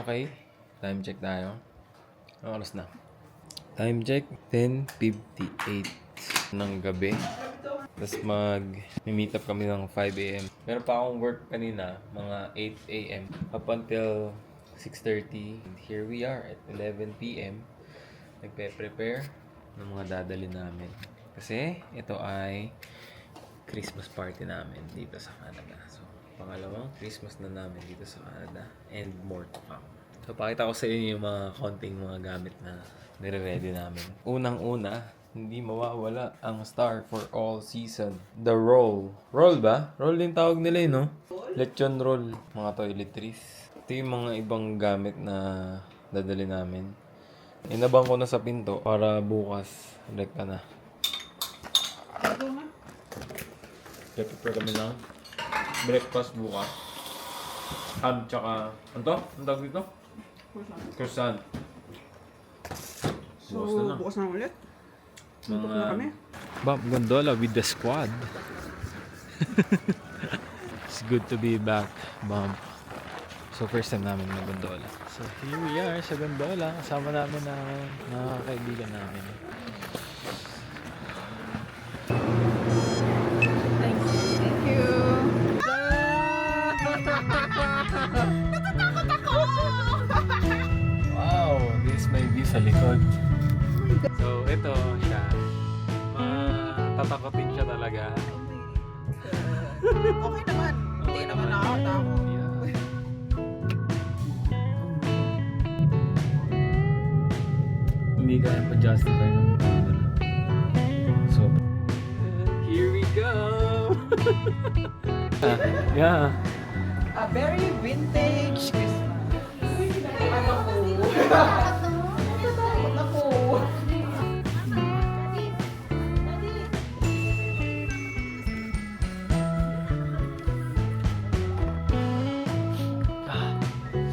Okay. Time check tayo. Anong oras na? Time check, 10:58 ng gabi. Tapos meet up kami ng 5 a.m. Meron pa akong work kanina, mga 8 a.m. up until 6:30. And here we are at 11 p.m. Nagpe-prepare ng mga dadali namin. Kasi ito ay Christmas party namin dito sa Canada. So, pangalawang Christmas na namin dito sa Canada and more to come. So, pakita ko sa inyo yung mga konting mga gamit na nire-ready namin. Unang-una, hindi mawawala ang star for all season. The roll. Roll ba? Roll din tawag nila no? Lechon roll. Mga toiletries. Ito yung mga ibang gamit na dadali namin. Inabang ko na sa pinto para bukas rekta na. Prepare kami ng breakfast bukas. Ham tsaka... Ano to? Ang tawag dito? Croissant. So, bukas na ulit? Suntok na kami? Bob Gondola with the squad. It's good to be back, Bob. So, first time namin mag-gondola. So, here we are sa gondola. Kasama namin na mga kaibigan namin. Thank you. Wow! This may be sa likod. So, ito siya. Matatakotin siya talaga. Okay naman. Hindi naman nakakatakot. Yeah. Hindi kaya pa-justify ng camera. So, here we go! Yeah. A very vintage Christmas. Ano ko? Ano ko?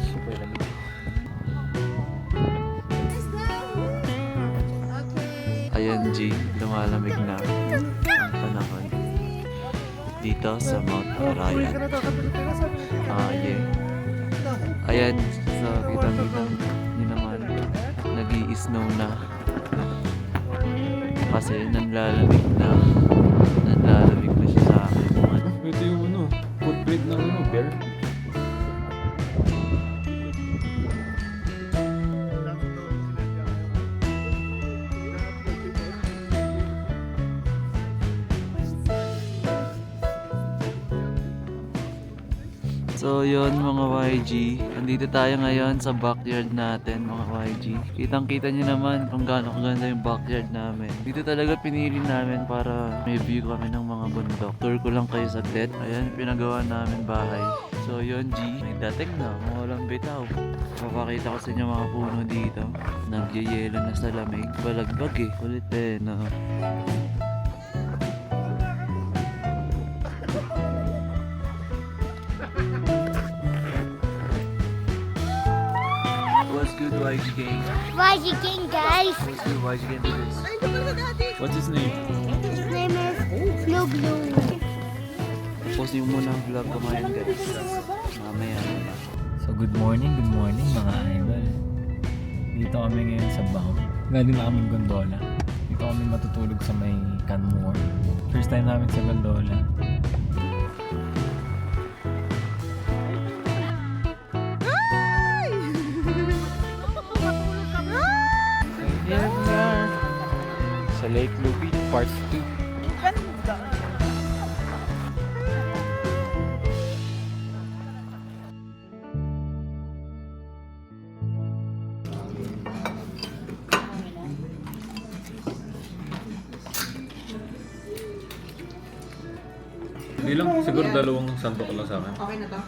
Super lamig. Ayan G, lumalamig na ang panahon dito sa Mount Arayan. Yeah. Ayan, so kita-kita nyo naman, nag-i-snow na kasi nanlalamig na siya sa akin. Ito yung ano, footprint ng ano, bear. So yun mga YG, andito tayo ngayon sa backyard natin mga YG. Kitang kita nyo naman kung gaano kaganda yung backyard namin. Dito talaga pinili namin para may view kami ng mga bundok. Tour ko lang kayo saglit. Ayan, pinagawa namin bahay. So yun G, may dating na, mga walang bitaw. Papakita ko sa inyo mga puno dito. Nagyayelo na sa lamig. Balagbag eh, kulit eh no. What's good YG gang? YG King, guys. What's good YG gang to this? What's his name? His name is Blue Blue. Post yung muna ang vlog ko ngayon guys. Mamaya na. So good morning mga idol. Dito kami ngayon sa Bank. Galing na kaming gondola. Dito kami matutulog sa may Canmore. First time namin sa gondola. And here we are sa Lake Lubid Part 2. Hindi lang, siguro dalawang santok lang sa akin. Okay na to?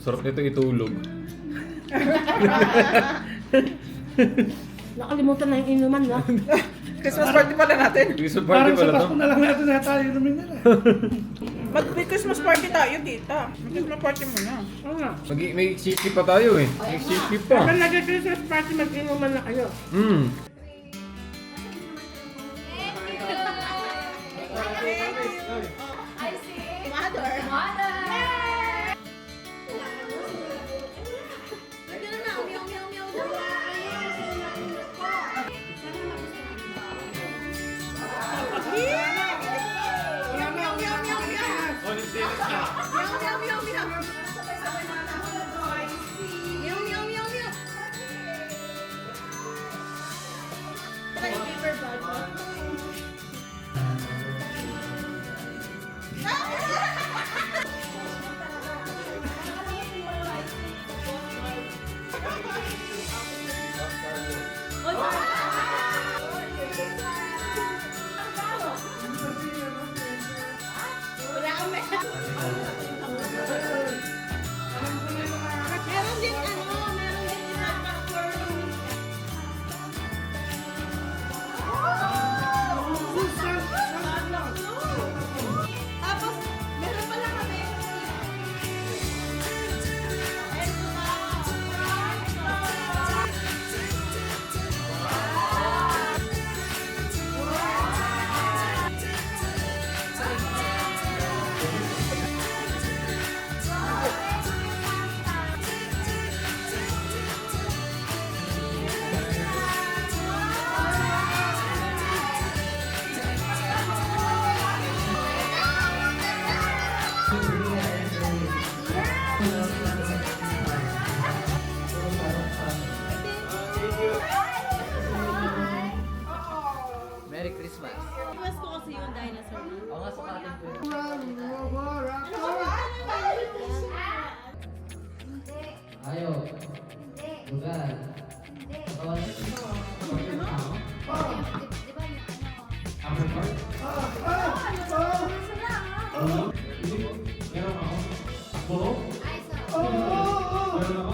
Sarap nito itulog. Nakalimutan na yung inuman, no? Christmas party pala natin. Christmas party pala to. na lang natin na tayo inumin nila. Mag-Christmas party tayo, tita. Mag-Christmas party muna. Oo nga. May exchange pa tayo eh. May exchange pa. Kapag nag-Christmas party, mag-inuman na kayo.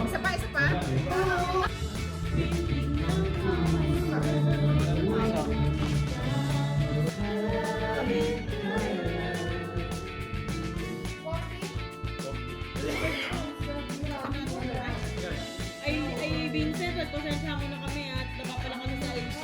Isa pa, isa pa. Ay, Vincent, nagpasensya mo na kami at napapala kami sa age.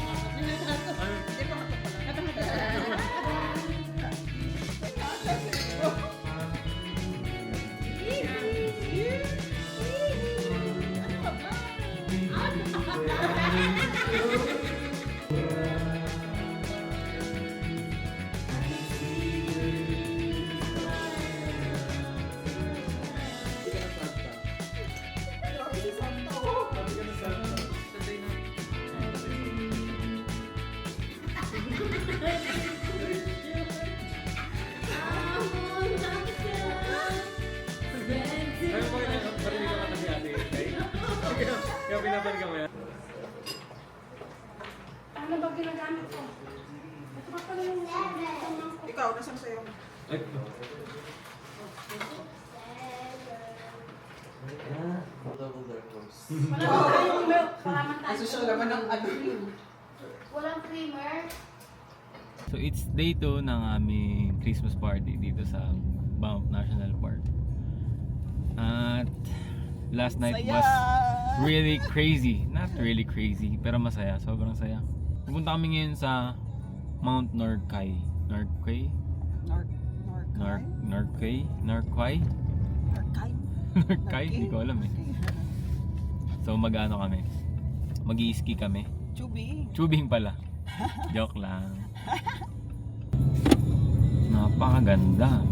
Ikaw, nasaan sa'yo? Kasi siya laman ng ano. Walang creamer. So it's day 2 ng aming Christmas party dito sa Banff National Park. At last night was really crazy. Not really crazy, pero masaya. Sobrang saya. Pupunta kami ngayon sa Mount Norquay. Norquay? Norquay? Norquay? Norquay? Hindi ko alam eh. So mag-ano kami? Mag-i-ski kami. Tubing pala. Joke lang. Napakaganda.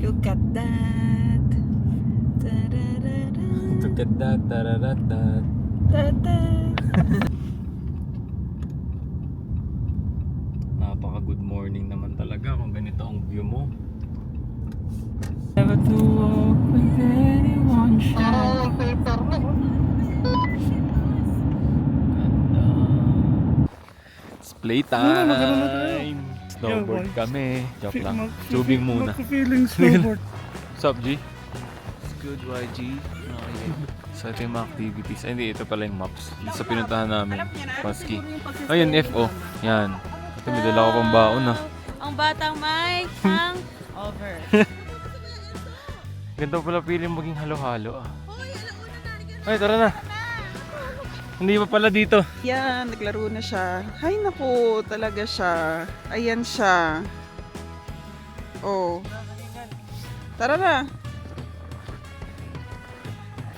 Look at that. Look at that, tararatat. Napaka-good morning naman talaga kung ganito ang view mo. Never to walk with anyone shy. Ganda. It's playtime. Snowboard kami. Joke lang. Tubing muna. Feeling snowboard. What's up, G? It's good, YG. Okay. So ito yung mga activities. Ay, hindi. Ito pala yung maps. Dito sa pinuntahan namin. Paski. Ayun, FO. Yan. Ito, may dala ko pang baon ah. Ang batang may over. Ganda pala feeling maging halo-halo ah. Ay, tara na. Hindi pa pala dito. Yan, naglaro na siya. Hay naku, talaga siya. Ayan siya. Oh. Tara na.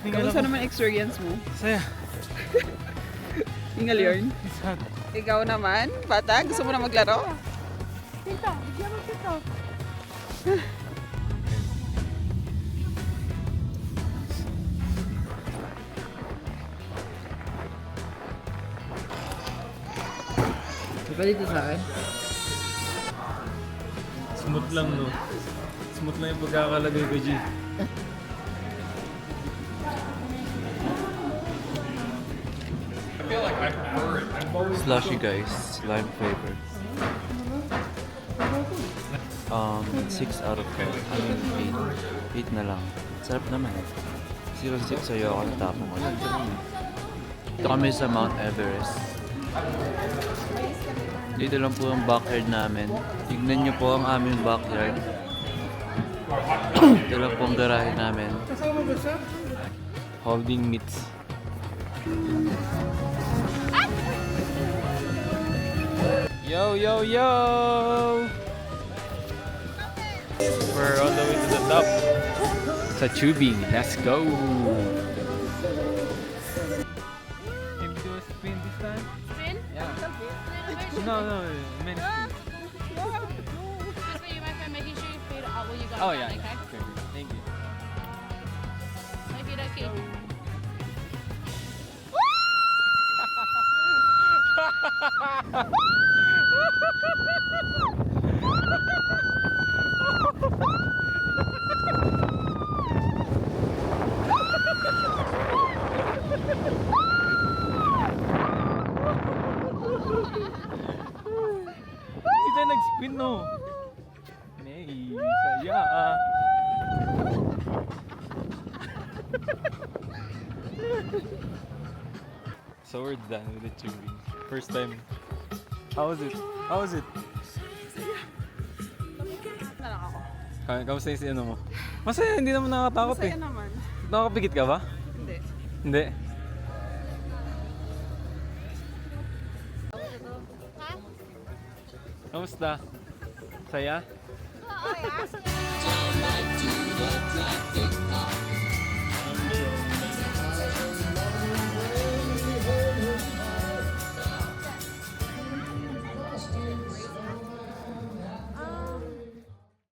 Kamusta naman experience mo? Saya. Hingal yarn. Sad. Ikaw naman, bata, gusto mo na maglaro? Tito, bigyan mo tito. Dito sa akin. Smooth lang no. Smooth lang yung pagkakalagay ko, G. Slushy guys, lime flavor. 6 out of 10. I mean 8. 8 na lang. Sarap naman. 0-6 sa'yo ako natapong ko. Ito kami sa Mount Everest. Dito lang po ang backyard namin. Tignan nyo po ang aming backyard. Ito lang po ang garahe namin. Holding meats. Yo, yo, yo! We're on the way to the top. Sa tubing. Let's go! Can we do a spin this time? Spin? Yeah. No, many spins. Just for you, my friend, making sure you fade out when you go Oh down, yeah. okay? Okay. Thank you. Okay. So we're done with the tubing. First time. How was it? How was it? Kamusta yung si ano mo? Masaya, hindi naman nakakatakot Masaya eh. naman. Nakakapikit ka ba? Hindi. Hindi. Kamusta? Saya? Oo, yeah.